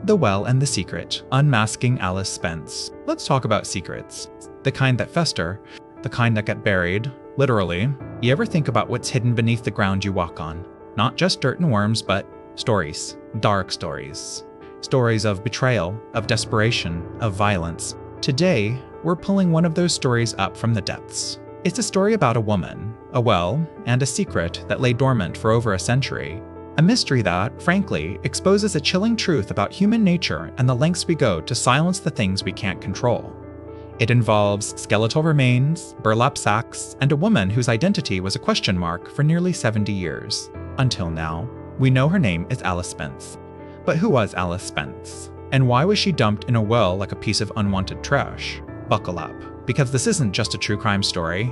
The Well and the Secret, Unmasking Alice Spence. Let's talk about secrets. The kind that fester, the kind that get buried, literally. You ever think about what's hidden beneath the ground you walk on? Not just dirt and worms, but stories. Dark stories. Stories of betrayal, of desperation, of violence. Today, we're pulling one of those stories up from the depths. It's a story about a woman, a well, and a secret that lay dormant for over a century. A mystery that, frankly, exposes a chilling truth about human nature and the lengths we go to silence the things we can't control. It involves skeletal remains, burlap sacks, and a woman whose identity was a question mark for nearly 70 years. Until now, we know her name is Alice Spence. But who was Alice Spence? And why was she dumped in a well like a piece of unwanted trash? Buckle up, because this isn't just a true crime story.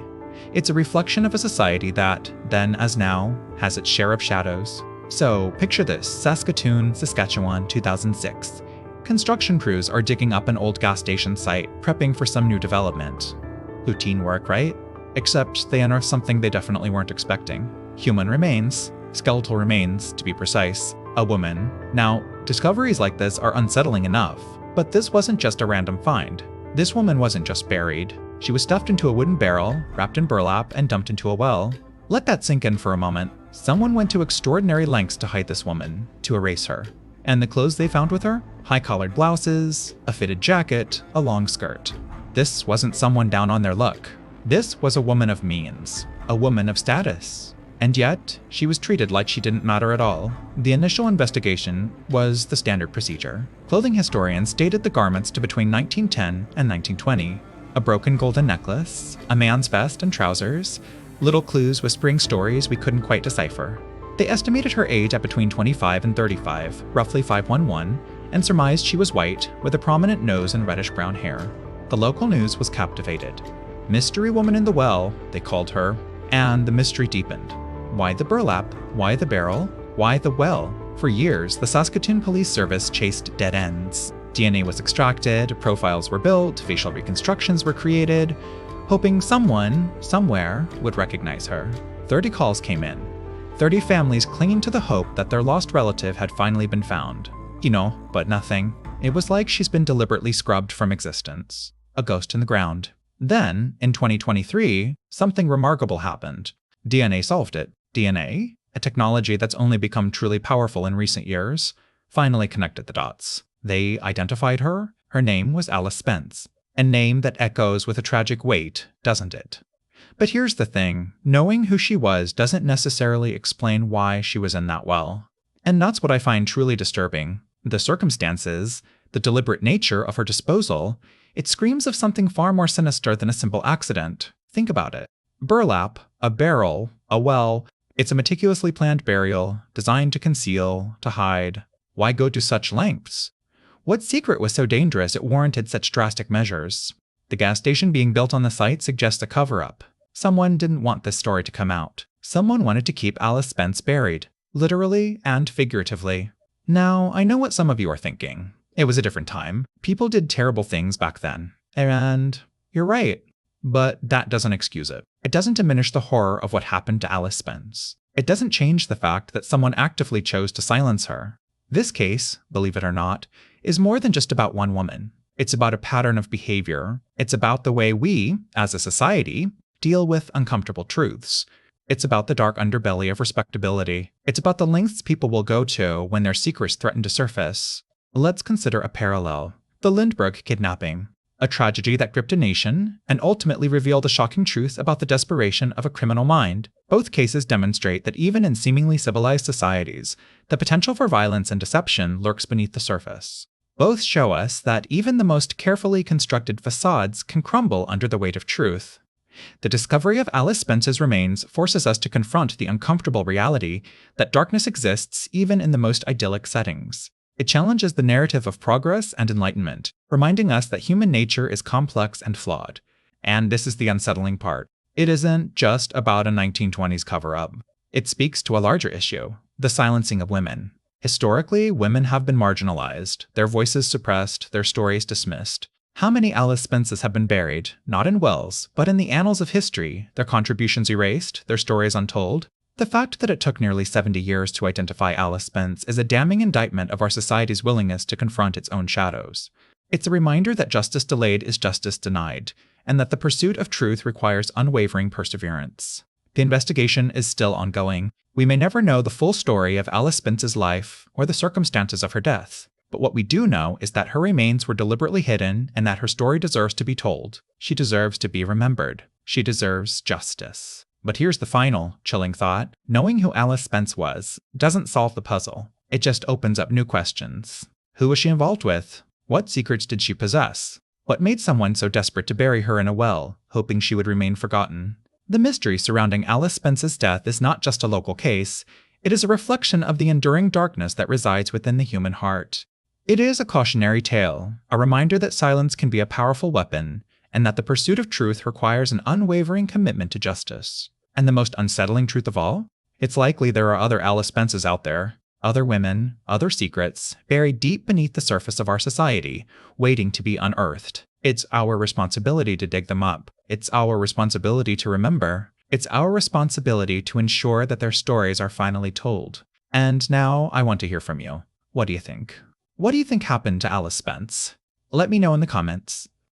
It's a reflection of a society that, then as now, has its share of shadows. So, picture this, Saskatoon, Saskatchewan, 2006. Construction crews are digging up an old gas station site, prepping for some new development. Routine work, right? Except they unearth something they definitely weren't expecting. Human remains, skeletal remains, to be precise, a woman. Now, discoveries like this are unsettling enough, but this wasn't just a random find. This woman wasn't just buried. She was stuffed into a wooden barrel, wrapped in burlap, and dumped into a well. Let that sink in for a moment. Someone went to extraordinary lengths to hide this woman, to erase her. And the clothes they found with her? High-collared blouses, a fitted jacket, a long skirt. This wasn't someone down on their luck. This was a woman of means, a woman of status. And yet, she was treated like she didn't matter at all. The initial investigation was the standard procedure. Clothing historians dated the garments to between 1910 and 1920. A broken golden necklace, a man's vest and trousers, little clues whispering stories we couldn't quite decipher. They estimated her age at between 25 and 35, roughly 5'11", and surmised she was white, with a prominent nose and reddish-brown hair. The local news was captivated. Mystery Woman in the Well, they called her, and the mystery deepened. Why the burlap? Why the barrel? Why the well? For years, the Saskatoon Police Service chased dead ends. DNA was extracted, profiles were built, facial reconstructions were created, hoping someone, somewhere, would recognize her. 30 calls came in. 30 families clinging to the hope that their lost relative had finally been found. But nothing. It was like she's been deliberately scrubbed from existence. A ghost in the ground. Then, in 2023, something remarkable happened. DNA solved it. DNA, a technology that's only become truly powerful in recent years, finally connected the dots. They identified her. Her name was Alice Spence. A name that echoes with a tragic weight, doesn't it? But here's the thing, knowing who she was doesn't necessarily explain why she was in that well. And that's what I find truly disturbing. The circumstances, the deliberate nature of her disposal, it screams of something far more sinister than a simple accident. Think about it. Burlap, a barrel, a well, it's a meticulously planned burial, designed to conceal, to hide. Why go to such lengths? What secret was so dangerous it warranted such drastic measures? The gas station being built on the site suggests a cover-up. Someone didn't want this story to come out. Someone wanted to keep Alice Spence buried, literally and figuratively. Now, I know what some of you are thinking. It was a different time. People did terrible things back then. And you're right. But that doesn't excuse it. It doesn't diminish the horror of what happened to Alice Spence. It doesn't change the fact that someone actively chose to silence her. This case, believe it or not, is more than just about one woman. It's about a pattern of behavior. It's about the way we, as a society, deal with uncomfortable truths. It's about the dark underbelly of respectability. It's about the lengths people will go to when their secrets threaten to surface. Let's consider a parallel. The Lindbergh kidnapping. A tragedy that gripped a nation and ultimately revealed a shocking truth about the desperation of a criminal mind. Both cases demonstrate that even in seemingly civilized societies, the potential for violence and deception lurks beneath the surface. Both show us that even the most carefully constructed facades can crumble under the weight of truth. The discovery of Alice Spence's remains forces us to confront the uncomfortable reality that darkness exists even in the most idyllic settings. It challenges the narrative of progress and enlightenment, reminding us that human nature is complex and flawed. And this is the unsettling part. It isn't just about a 1920s cover-up. It speaks to a larger issue, the silencing of women. Historically, women have been marginalized, their voices suppressed, their stories dismissed. How many Alice Spences have been buried, not in wells, but in the annals of history, their contributions erased, their stories untold? The fact that it took nearly 70 years to identify Alice Spence is a damning indictment of our society's willingness to confront its own shadows. It's a reminder that justice delayed is justice denied, and that the pursuit of truth requires unwavering perseverance. The investigation is still ongoing. We may never know the full story of Alice Spence's life or the circumstances of her death, but what we do know is that her remains were deliberately hidden and that her story deserves to be told. She deserves to be remembered. She deserves justice. But here's the final, chilling thought. Knowing who Alice Spence was doesn't solve the puzzle. It just opens up new questions. Who was she involved with? What secrets did she possess? What made someone so desperate to bury her in a well, hoping she would remain forgotten? The mystery surrounding Alice Spence's death is not just a local case. It is a reflection of the enduring darkness that resides within the human heart. It is a cautionary tale, a reminder that silence can be a powerful weapon, and that the pursuit of truth requires an unwavering commitment to justice. And the most unsettling truth of all? It's likely there are other Alice Spences out there, other women, other secrets, buried deep beneath the surface of our society, waiting to be unearthed. It's our responsibility to dig them up. It's our responsibility to remember. It's our responsibility to ensure that their stories are finally told. And now I want to hear from you. What do you think? What do you think happened to Alice Spence? Let me know in the comments.